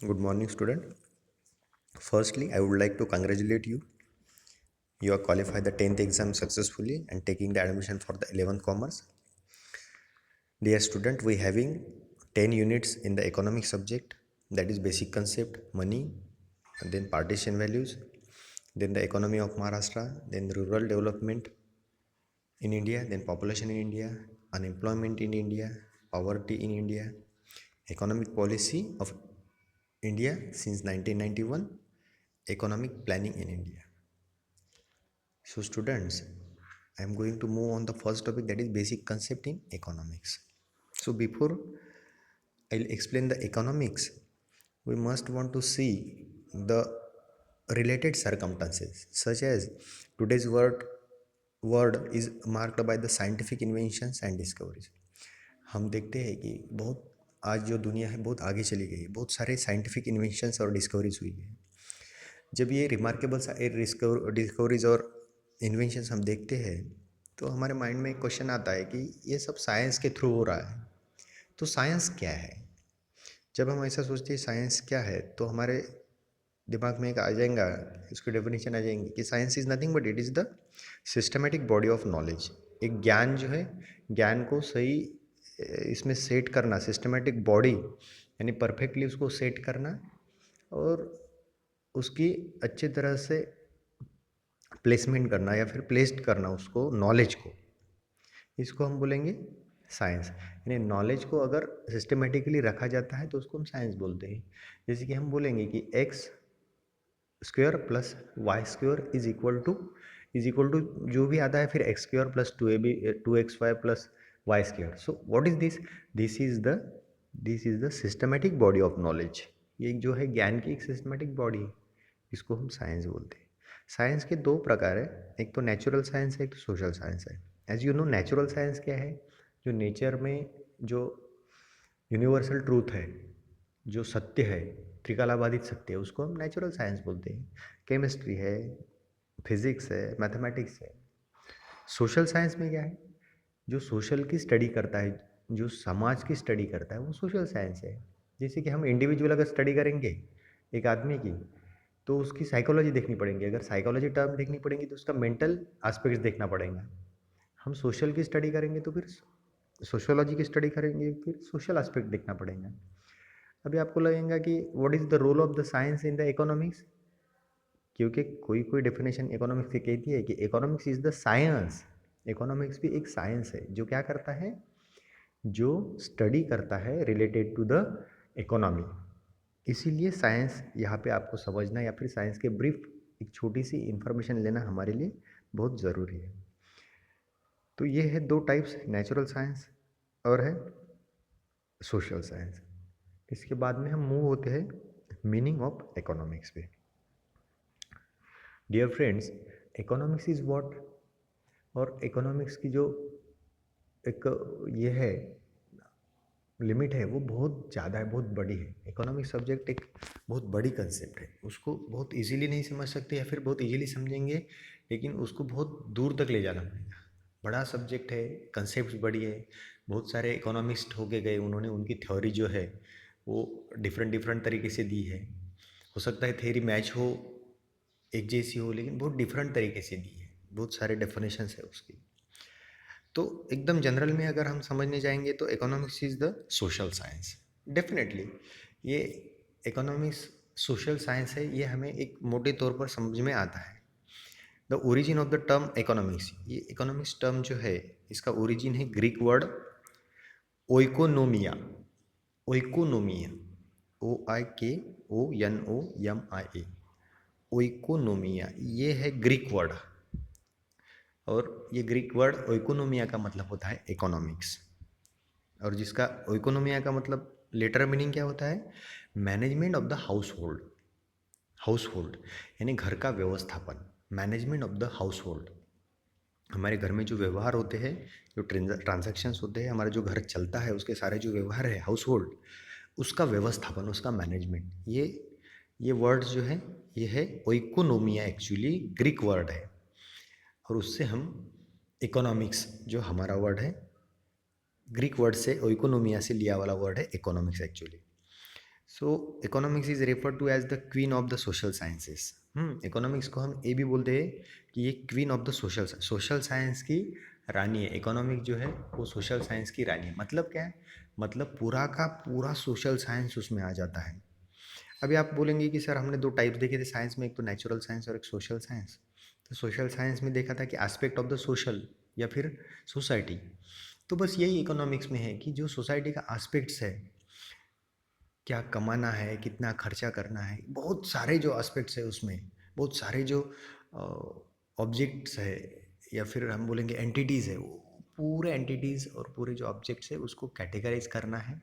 Good morning, student. Firstly, I would like to congratulate you. You have qualified the 10th exam successfully and taking the admission for the 11th commerce. Dear student, we having 10 units in the economic subject, that is basic concept, money, and then partition values, then the economy of Maharashtra, then rural development in India, then population in India, unemployment in India, poverty in India, economic policy of India since 1991, economic planning in India. So students, I am going to move on the first topic, that is basic concept in economics. So before I'll explain the economics, we must want to see the related circumstances, such as today's world is marked by the scientific inventions and discoveries. हम देखते हैं कि बहुत आज जो दुनिया है बहुत आगे चली गई है, बहुत सारे साइंटिफिक इन्वेंशंस और डिस्कवरीज हुई है। जब ये रिमार्केबल डिस्कवरीज और इन्वेंशंस हम देखते हैं तो हमारे माइंड में एक क्वेश्चन आता है कि ये सब साइंस के थ्रू हो रहा है, तो साइंस क्या है। जब हम ऐसा सोचते हैं साइंस क्या है तो हमारे दिमाग में एक आ जाएगा, इसकी डेफिनेशन आ जाएंगी कि science is nothing but it is the systematic body of knowledge. एक ज्ञान जो है, ज्ञान को सही इसमें सेट करना, सिस्टमेटिक बॉडी यानी परफेक्टली उसको सेट करना और उसकी अच्छी तरह से प्लेसमेंट करना या फिर प्लेस्ड करना उसको, नॉलेज को, इसको हम बोलेंगे साइंस। यानी नॉलेज को अगर सिस्टमेटिकली रखा जाता है तो उसको हम साइंस बोलते हैं। जैसे कि हम बोलेंगे कि X square plus Y square is equal to जो भी आता है फिर एक्स स्क्वेयर प्लस 2x2 प्लस Y square. So what is this? This is the systematic body of knowledge. ये जो है ज्ञान की एक सिस्टमेटिक बॉडी, इसको हम साइंस बोलते हैं। साइंस के दो प्रकार है, एक तो नेचुरल साइंस है, एक तो सोशल साइंस है। As you know natural science क्या है? जो नेचर में जो यूनिवर्सल ट्रूथ है, जो सत्य है, त्रिकालाबाधित सत्य है, उसको हम नेचुरल साइंस बोलते हैं। केमिस्ट्री है, फिजिक्स है, मैथमेटिक्स है। सोशल साइंस में क्या है? जो सोशल की स्टडी करता है, जो समाज की स्टडी करता है, वो सोशल साइंस है। जैसे कि हम इंडिविजुअल अगर स्टडी करेंगे एक आदमी की, तो उसकी साइकोलॉजी देखनी पड़ेगी। अगर साइकोलॉजी टर्म देखनी पड़ेगी तो उसका मेंटल एस्पेक्ट्स देखना पड़ेगा। हम सोशल की स्टडी करेंगे तो फिर सोशियोलॉजी की स्टडी करेंगे, फिर सोशल एस्पेक्ट देखना पड़ेगा। अभी आपको लगेगा कि what is the role of the science in the economics, क्योंकि कोई कोई डेफिनेशन इकोनॉमिक्स की कहती है कि economics is the science. Economics भी एक साइंस है जो क्या करता है, जो स्टडी करता है रिलेटेड टू द इकोनॉमी। इसीलिए साइंस यहाँ पे आपको समझना या फिर साइंस के ब्रीफ एक छोटी सी इंफॉर्मेशन लेना हमारे लिए बहुत ज़रूरी है। तो ये है दो टाइप्स, नेचुरल साइंस और है सोशल साइंस। इसके बाद में हम मूव होते हैं मीनिंग ऑफ इकोनॉमिक्स पे। Dear friends, economics is what, और इकोनॉमिक्स की जो एक ये है लिमिट है वो बहुत ज़्यादा है, बहुत बड़ी है। इकोनॉमिक सब्जेक्ट एक बहुत बड़ी कंसेप्ट है, उसको बहुत इजीली नहीं समझ सकते या फिर बहुत इजीली समझेंगे लेकिन उसको बहुत दूर तक ले जाना पड़ेगा। बड़ा सब्जेक्ट है, कंसेप्ट बड़ी है। बहुत सारे इकोनॉमिस्ट होके गए, उन्होंने उनकी थ्योरी जो है वो डिफरेंट डिफरेंट तरीके से दी है। हो सकता है थ्योरी मैच हो, एक जैसी हो, लेकिन बहुत डिफरेंट तरीके से दी है। बहुत सारे डेफिनेशंस है उसकी। तो एकदम जनरल में अगर हम समझने जाएंगे तो economics is the social science. Definitely ये इकोनॉमिक्स सोशल साइंस है, ये हमें एक मोटे तौर पर समझ में आता है। The origin of the term economics, ये इकोनॉमिक्स टर्म जो है इसका ओरिजिन है ग्रीक वर्ड ओइकोनोमिया। ओइकोनोमिया, OIKONOMIA, ओइकोनोमिया, ये है ग्रीक वर्ड। और ये ग्रीक वर्ड ओइकोनोमिया का मतलब होता है इकोनॉमिक्स, और जिसका इकोनोमिया का मतलब लेटर मीनिंग क्या होता है? Management of the house hold. House hold यानी घर का व्यवस्थापन, management of the house hold. हमारे घर में जो व्यवहार होते हैं, जो ट्रांजैक्शंस होते हैं, हमारा जो घर चलता है उसके सारे जो व्यवहार है हाउस होल्ड, उसका व्यवस्थापन, उसका मैनेजमेंट, ये वर्ड्स जो है ये है ओइकोनोमिया। एक्चुअली ग्रीक वर्ड है और उससे हम इकोनॉमिक्स जो हमारा वर्ड है, ग्रीक वर्ड से इकोनोमिया से लिया वाला वर्ड है economics actually. So economics is refer to as the queen of the social sciences. Economics को हम ये भी बोलते हैं कि ये queen of the social science की रानी है। इकोनॉमिक जो है वो सोशल साइंस की रानी है। मतलब क्या है? मतलब पूरा का पूरा सोशल साइंस उसमें आ जाता है। अभी आप बोलेंगे कि सर हमने दो टाइप देखे थे साइंस में, एक तो नेचुरल साइंस और एक सोशल साइंस। तो सोशल साइंस में देखा था कि एस्पेक्ट ऑफ द सोशल या फिर सोसाइटी। तो बस यही इकोनॉमिक्स में है कि जो सोसाइटी का एस्पेक्ट्स है, क्या कमाना है, कितना खर्चा करना है, बहुत सारे जो एस्पेक्ट्स है उसमें, बहुत सारे जो ऑब्जेक्ट्स है या फिर हम बोलेंगे एंटिटीज़ है, वो पूरे एंटिटीज़ और पूरे जो ऑब्जेक्ट्स है उसको कैटेगराइज करना है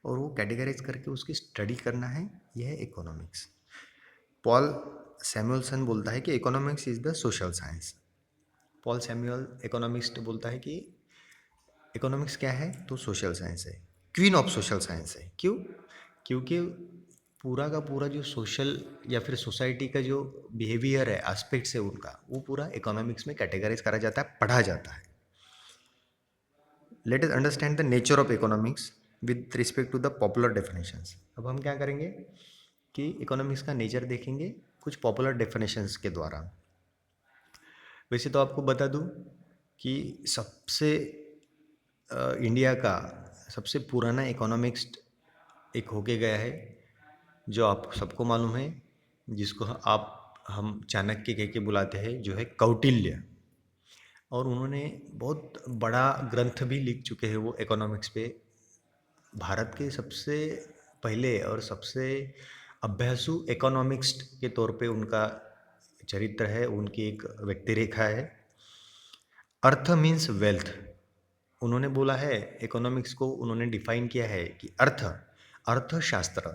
और वो कैटेगराइज करके उसकी स्टडी करना है। यह है इकोनॉमिक्स। पॉल सैमुअलसन बोलता है कि economics is the social science. Paul Samuel economist बोलता है कि इकोनॉमिक्स क्या है? तो सोशल साइंस है, क्वीन ऑफ सोशल साइंस है। क्यों? क्योंकि पूरा का पूरा जो सोशल या फिर सोसाइटी का जो बिहेवियर है, एस्पेक्ट्स है उनका, वो पूरा इकोनॉमिक्स में कैटेगराइज करा जाता है, पढ़ा जाता है। Let us understand the nature of economics with respect to the popular definitions. अब हम क्या करेंगे कि इकोनॉमिक्स का नेचर देखेंगे कुछ पॉपुलर डेफिनेशंस के द्वारा। वैसे तो आपको बता दूं कि सबसे इंडिया का सबसे पुराना इकोनॉमिक्स एक होके गया है, जो आप सबको मालूम है, जिसको आप हम चाणक्य कह के बुलाते हैं, जो है कौटिल्य। और उन्होंने बहुत बड़ा ग्रंथ भी लिख चुके हैं वो इकोनॉमिक्स पे। भारत के सबसे पहले और सबसे अभ्यासु इकोनॉमिक्स्ट के तौर पे उनका चरित्र है, उनकी एक व्यक्ति रेखा है। अर्थ मीन्स वेल्थ। उन्होंने बोला है, इकोनॉमिक्स को उन्होंने डिफाइन किया है कि अर्थशास्त्र,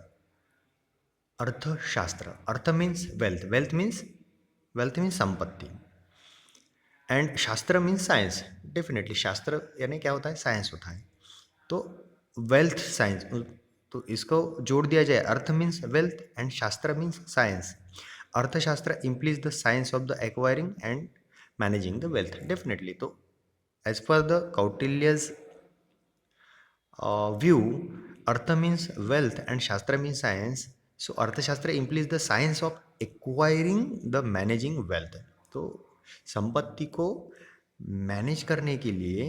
अर्थशास्त्र, अर्थ मीन्स वेल्थ, वेल्थ मीन्स संपत्ति, and shastra means science. Definitely शास्त्र यानी क्या होता है? साइंस होता है। तो वेल्थ साइंस, तो इसको जोड़ दिया जाए, artha means wealth and shastra means science. Arthashastra implies the science of the acquiring and managing the wealth. Definitely. तो as per the Kautilya's view, artha means wealth and shastra means science. So Arthashastra implies the science of acquiring the managing wealth. तो संपत्ति को manage करने के लिए,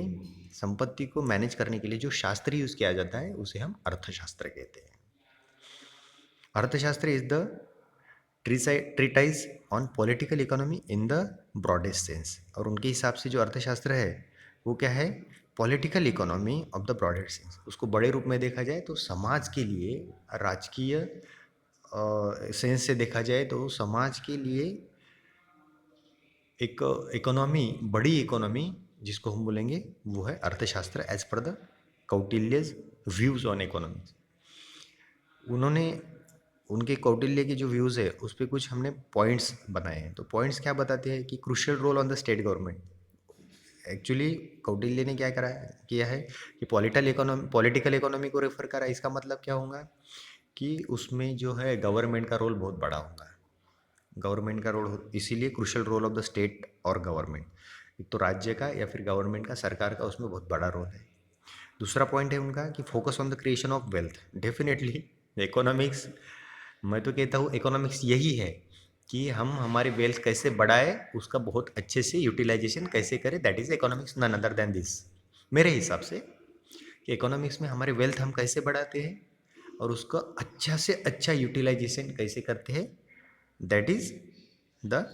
संपत्ति को manage करने के लिए जो शास्त्र यूज किया जाता है उसे हम अर्थशास्त्र कहते हैं। अर्थशास्त्र is the treatise on political economy in the broadest sense. और उनके हिसाब से जो अर्थशास्त्र है वो क्या है? Political economy of the broadest sense. उसको बड़े रूप में देखा जाए तो समाज के लिए, राजकीय सेंस से देखा जाए तो समाज के लिए एक इकोनॉमी, बड़ी इकोनॉमी जिसको हम बोलेंगे वो है Arthashastra, as per the Kautilya's views on economics. उन्होंने, उनके कौटिल्य के जो व्यूज़ है उस पर कुछ हमने पॉइंट्स बनाए हैं। तो पॉइंट्स क्या बताते हैं कि crucial roll on the state government. Actually Kautilya ने क्या करा किया है कि पॉलिटिकल इकोनॉमी को रेफर करा। इसका मतलब क्या होगा कि उसमें जो है गवर्नमेंट का रोल बहुत बड़ा होगा। गवर्नमेंट का रोल, इसीलिए crucial role of the state और गवर्नमेंट, एक तो राज्य का या फिर गवर्नमेंट का, सरकार का, उसमें बहुत बड़ा रोल है। दूसरा पॉइंट है उनका कि focus on the creation of wealth. Definitely economics, मैं तो कहता हूँ इकोनॉमिक्स यही है कि हम हमारी वेल्थ कैसे बढ़ाए, उसका बहुत अच्छे से यूटिलाइजेशन कैसे करें। That is economics, none other than this. मेरे हिसाब से कि इकोनॉमिक्स में हमारी वेल्थ हम कैसे बढ़ाते हैं और उसका अच्छा से अच्छा यूटिलाइजेशन कैसे करते हैं, that is the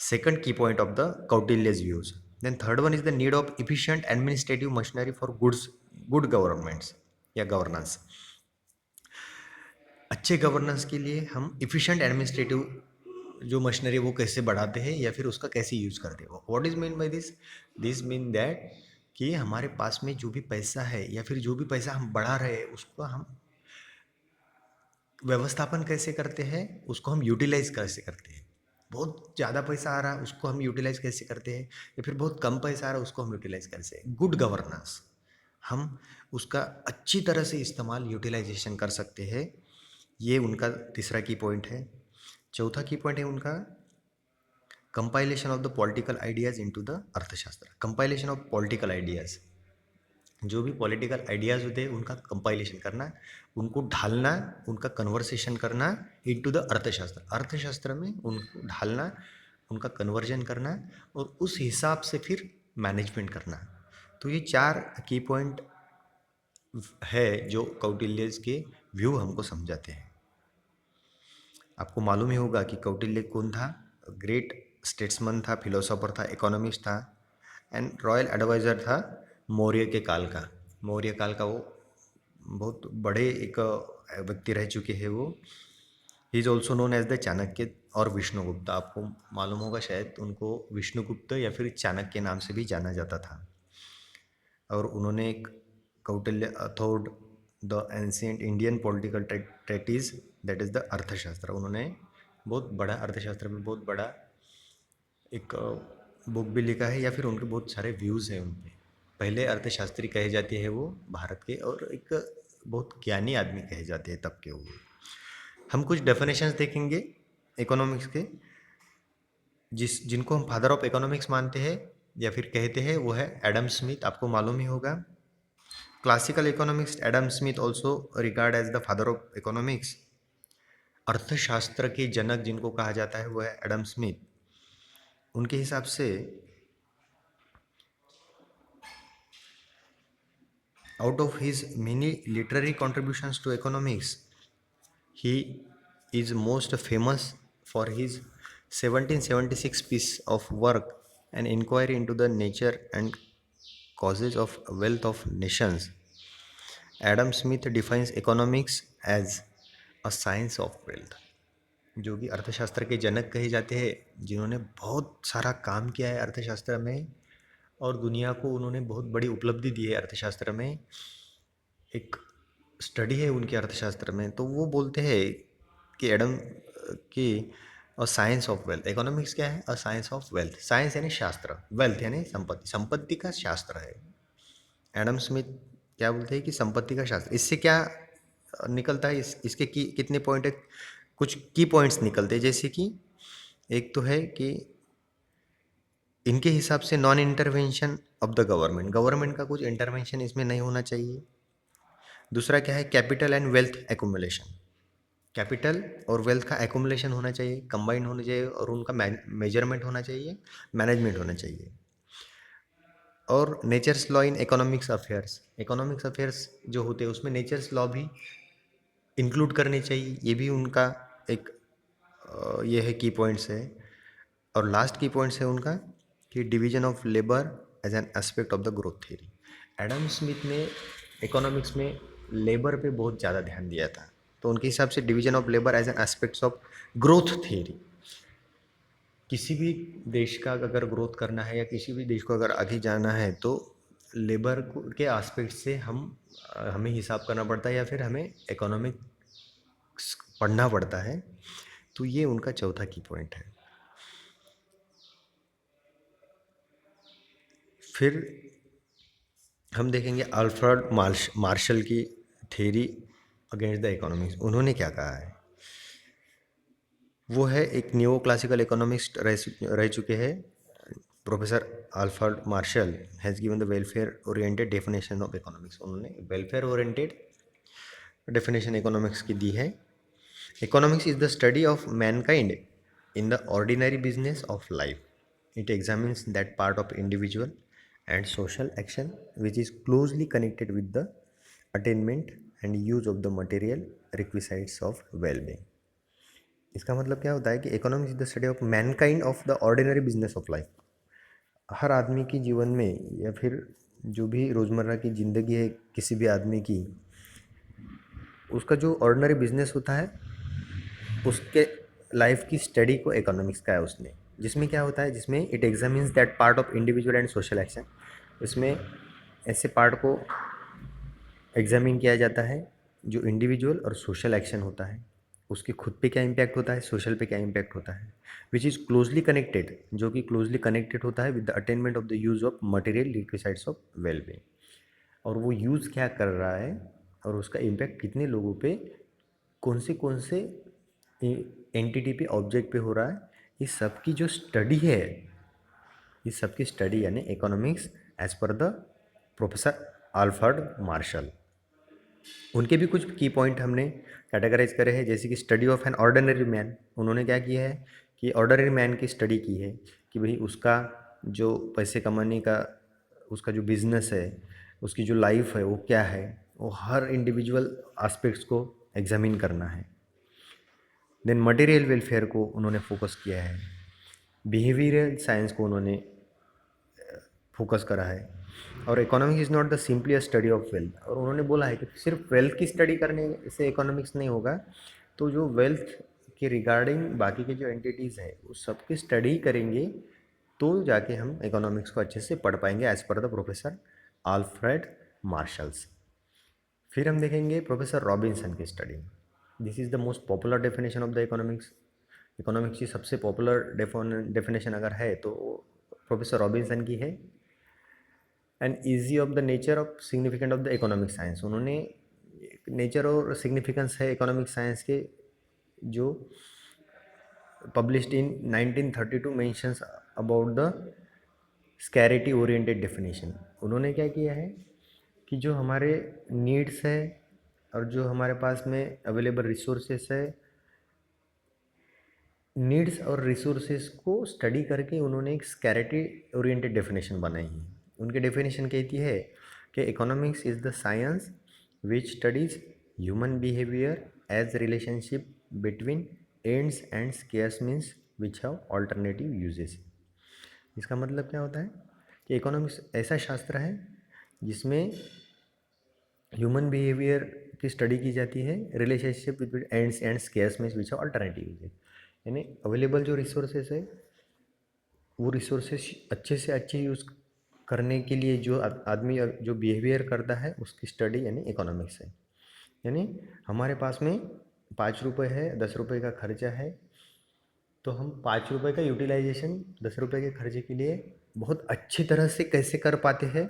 second key point of the Kautilya's views. Then third one is the need of efficient administrative machinery for good governments या governance। अच्छे गवर्नेंस के लिए हम इफ़िशिएंट एडमिनिस्ट्रेटिव जो मशीनरी वो कैसे बढ़ाते हैं या फिर उसका कैसे यूज़ करते हैं। What is mean by this? This mean that कि हमारे पास में जो भी पैसा है या फिर जो भी पैसा हम बढ़ा रहे हैं उसको हम व्यवस्थापन कैसे करते हैं, उसको हम यूटिलाइज कैसे करते हैं। बहुत ज़्यादा पैसा आ रहा है उसको हम यूटिलाइज कैसे करते हैं, या फिर बहुत कम पैसा आ रहा है उसको हम यूटिलाइज कैसे। गुड गवर्नेंस, हम उसका अच्छी तरह से इस्तेमाल, यूटिलाइजेशन कर सकते हैं। ये उनका तीसरा की पॉइंट है। चौथा की पॉइंट है उनका compilation of the political ideas into the अर्थशास्त्र। कंपाइलेशन ऑफ पॉलिटिकल आइडियाज़, जो भी पॉलिटिकल आइडियाज़ होते हैं उनका कंपाइलेशन करना, उनको ढालना, उनका कन्वर्सेशन करना इनटू द अर्थशास्त्र, अर्थशास्त्र में उनको ढालना, उनका कन्वर्जन करना और उस हिसाब से फिर मैनेजमेंट करना। तो ये 4 की पॉइंट है जो कौटिल्य के व्यू हमको समझाते हैं। आपको मालूम ही होगा कि कौटिल्य कौन था। ग्रेट स्टेट्समैन था, फिलोसोफर था, इकोनॉमिस्ट था एंड रॉयल एडवाइज़र था मौर्य के काल का। मौर्य काल का वो बहुत बड़े एक व्यक्ति रह चुके हैं वो। He is also known as the Chanakya और विष्णुगुप्त। आपको मालूम होगा शायद उनको विष्णुगुप्त या फिर चाणक्य के नाम से भी जाना जाता था। और उन्होंने एक Kautilya authored the ancient Indian political treatise that is the Arthashastra. उन्होंने बहुत बड़ा अर्थशास्त्र में बहुत बड़ा एक बुक भी लिखा है, या फिर उनके बहुत सारे व्यूज़ हैं उन पे। पहले अर्थशास्त्री कहे जाते हैं वो भारत के, और एक बहुत ज्ञानी आदमी कहे जाते हैं तब के वो। हम कुछ डेफिनेशंस देखेंगे इकोनॉमिक्स के, जिनको हम फादर ऑफ इकोनॉमिक्स मानते हैं या फिर कहते हैं, वो है एडम स्मिथ। आपको मालूम ही होगा classical economics Adam Smith also regard as the father of economics. अर्थशास्त्र के जनक जिनको कहा जाता है वो है एडम स्मिथ। उनके हिसाब से out of his many literary contributions to economics, he is most famous for his 1776 piece of work, An Inquiry into the Nature and Causes of Wealth of Nations. Adam Smith defines economics as a science of wealth, जो कि अर्थशास्त्र के जनक कहे जाते हैं, जिन्होंने बहुत सारा काम किया है अर्थशास्त्र में और दुनिया को उन्होंने बहुत बड़ी उपलब्धि दी है अर्थशास्त्र में। एक स्टडी है उनके अर्थशास्त्र में, तो वो बोलते हैं कि एडम कि a science of wealth. Economics क्या है? A science of wealth. Science यानी शास्त्र, वेल्थ यानी संपत्ति, संपत्ति का शास्त्र है। एडम स्मिथ क्या बोलते हैं कि संपत्ति का शास्त्र। इससे क्या निकलता है? इसके कितने पॉइंट है? कुछ की पॉइंट्स निकलते हैं, जैसे कि एक तो है कि इनके हिसाब से non intervention of the government, government का कुछ इंटरवेंशन इसमें नहीं होना चाहिए। दूसरा क्या है? Capital and wealth accumulation, capital और वेल्थ का एकुमुलेशन होना चाहिए, कंबाइंड होना चाहिए, और उनका मेजरमेंट होना चाहिए, मैनेजमेंट होना चाहिए। और nature's law in economics affairs, economics affairs जो होते हैं उसमें नेचर्स लॉ भी इंक्लूड करने चाहिए। ये भी उनका एक ये है की पॉइंट्स है। और लास्ट की पॉइंट्स है उनका कि division of labour as an aspect of the growth theory. Adam Smith ने इकोनॉमिक्स में लेबर पे बहुत ज़्यादा ध्यान दिया था, तो उनके हिसाब से division of labour as an aspects of growth theory, किसी भी देश का अगर ग्रोथ करना है या किसी भी देश को अगर आगे जाना है तो लेबर के एस्पेक्ट से हमें हिसाब करना पड़ता है, या फिर हमें इकोनॉमिक्स पढ़ना पड़ता है। तो ये उनका चौथा की पॉइंट है। फिर हम देखेंगे अल्फ्रेड मार्शल की थ्योरी अगेंस्ट द इकोनॉमिक्स। उन्होंने क्या कहा है? वो है एक न्यू क्लासिकल इकोनॉमिस्ट रह चुके हैं। Professor Alfred martial has given the welfare oriented definition of economics. उन्होंने वेलफेयर ओरिएंटेड डेफिनेशन इकोनॉमिक्स की दी है। Economics is the study of Mankind in the ordinary business of life. It examines that part of individual and social action which is closely connected with the attainment and use of the material requisites of well-being. इसका मतलब क्या होता है कि economics is the study of mankind of the ordinary business of life. हर आदमी की जीवन में या फिर जो भी रोज़मर्रा की ज़िंदगी है किसी भी आदमी की, उसका जो ऑर्डिनरी बिजनेस होता है उसके लाइफ की स्टडी को इकोनॉमिक्स का है उसने। जिसमें क्या होता है? जिसमें it examines that part of individual and social action. इसमें ऐसे पार्ट को एग्जामिन किया जाता है जो इंडिविजुअल और सोशल एक्शन होता है, उसके खुद पे क्या इम्पैक्ट होता है, सोशल पे क्या इम्पैक्ट होता है, विच इज़ क्लोजली कनेक्टेड, जो कि क्लोजली कनेक्टेड होता है with the attainment of the use of material requisites of wellbeing. और वो यूज़ क्या कर रहा है और उसका इम्पैक्ट कितने लोगों पे, कौन से एंटिटी पे, ऑब्जेक्ट पे हो रहा है, इस सब की जो स्टडी है, इस सब की स्टडी यानी economics as per the professor Alfred Marshall. उनके भी कुछ की पॉइंट हमने कैटेगराइज करे हैं, जैसे कि study of an ordinary man. उन्होंने क्या किया है कि ऑर्डिनरी मैन की स्टडी की है कि भाई उसका जो पैसे कमाने का उसका जो बिजनेस है, उसकी जो लाइफ है वो क्या है, वो हर इंडिविजुअल एस्पेक्ट्स को एग्जामिन करना है। देन मटेरियल वेलफेयर को उन्होंने फोकस किया है, बिहेवियरल साइंस को उन्होंने फोकस करा है, और economics is not the simply a study of wealth. और उन्होंने बोला है कि सिर्फ वेल्थ की स्टडी करने से इकोनॉमिक्स नहीं होगा, तो जो वेल्थ के रिगार्डिंग बाकी के जो एंटिटीज़ हैं उस सब की स्टडी करेंगे तो जाके हम इकोनॉमिक्स को अच्छे से पढ़ पाएंगे, as per the professor Alfred marshals. फिर हम देखेंगे प्रोफेसर रॉबिन्सन की study. This is the most popular definition of the economics. Economics की सबसे पॉपुलर डेफिनेशन अगर है तो प्रोफेसर रॉबिन्सन की है। An essay of the nature of significant of the economic science. उन्होंने नेचर और सिग्निफिकेंस है इकोनॉमिक साइंस के जो published in 1932 mentions about the scarcity oriented definition. उन्होंने क्या किया है कि जो हमारे नीड्स है और जो हमारे पास में अवेलेबल रिसोर्सेस है, नीड्स और रिसोर्सेज को स्टडी करके उन्होंने एक स्कैरिटी ओरिएंटेड डेफिनेशन बनाई है। उनकी डेफिनेशन कहती है कि economics is the science which studies human behaviour as relationship between ends and scarce means which have alternative uses. इसका मतलब क्या होता है कि इकोनॉमिक्स ऐसा शास्त्र है जिसमें ह्यूमन बिहेवियर की स्टडी की जाती है, relationship between ends and scarce means which have alternative uses. यानी अवेलेबल जो रिसोर्सेस है वो रिसोर्सेस अच्छे से अच्छे यूज़ करने के लिए जो आदमी जो बिहेवियर करता है उसकी स्टडी यानी इकोनॉमिक्स है। यानी हमारे पास में 5 रुपये है, 10 रुपये का खर्चा है, तो हम 5 रुपये का यूटिलाइजेशन 10 रुपये के खर्चे के लिए बहुत अच्छी तरह से कैसे कर पाते हैं।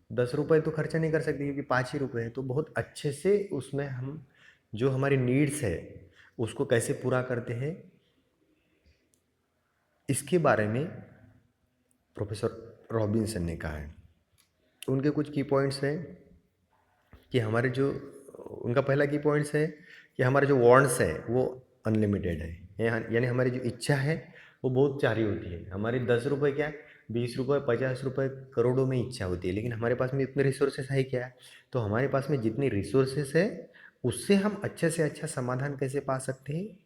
10 रुपये तो खर्चा नहीं कर सकते क्योंकि 5 ही रुपये है, तो बहुत अच्छे से उसमें हम जो हमारी नीड्स है उसको कैसे पूरा करते हैं, इसके बारे में प्रोफेसर रॉबिन्सन ने कहा है। उनके कुछ की पॉइंट्स हैं कि हमारे जो उनका पहला की पॉइंट्स है कि हमारे जो वांट्स है वो अनलिमिटेड है, यानी हमारी जो इच्छा है वो बहुत सारी होती है। हमारी 10 रुपये क्या, 20 रुपये, 50 रुपये, करोड़ों में इच्छा होती है, लेकिन हमारे पास में इतने रिसोर्सेस है क्या। तो हमारे पास में जितनी रिसोर्सेस है उससे हम अच्छे से अच्छा समाधान कैसे पा सकते हैं,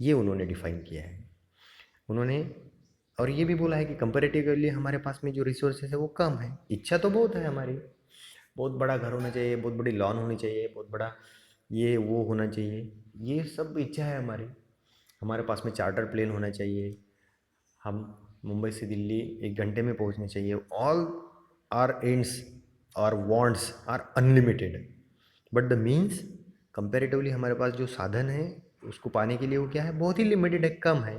ये उन्होंने डिफाइन किया है। उन्होंने और ये भी बोला है कि कंपेरेटिवली हमारे पास में जो रिसोर्सेज है वो कम है, इच्छा तो बहुत है हमारी, बहुत बड़ा घर होना चाहिए, बहुत बड़ी लॉन होनी चाहिए, बहुत बड़ा ये वो होना चाहिए, ये सब इच्छा है हमारी। हमारे पास में चार्टर प्लेन होना चाहिए, हम मुंबई से दिल्ली 1 घंटे में पहुंचने चाहिए। All are ends are wants are unlimited, but the means comparatively हमारे पास जो साधन है उसको पाने के लिए वो क्या है, बहुत ही लिमिटेड है, कम है।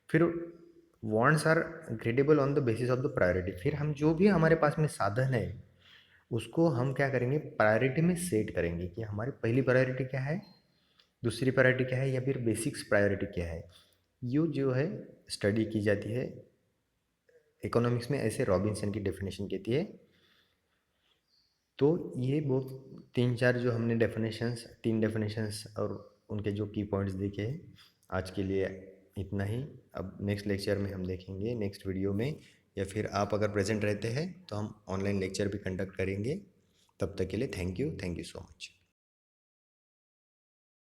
फिर wants are gradable on the basis of the priority. फिर हम जो भी हमारे पास में साधन है उसको हम क्या करेंगे, प्रायोरिटी में सेट करेंगे कि हमारी पहली प्रायोरिटी क्या है, दूसरी प्रायोरिटी क्या है, या फिर बेसिक्स प्रायोरिटी क्या है। ये जो है स्टडी की जाती है इकोनॉमिक्स में, ऐसे रॉबिन्सन की डेफिनेशन कहती है। तो ये बहुत 3-4 जो हमने डेफिनेशंस, 3 डेफिनेशंस और उनके जो की पॉइंट्स देखे हैं, आज के लिए इतना ही। अब नेक्स्ट लेक्चर में हम देखेंगे, नेक्स्ट वीडियो में, या फिर आप अगर प्रेजेंट रहते हैं तो हम ऑनलाइन लेक्चर भी कंडक्ट करेंगे। तब तक के लिए थैंक यू सो मच।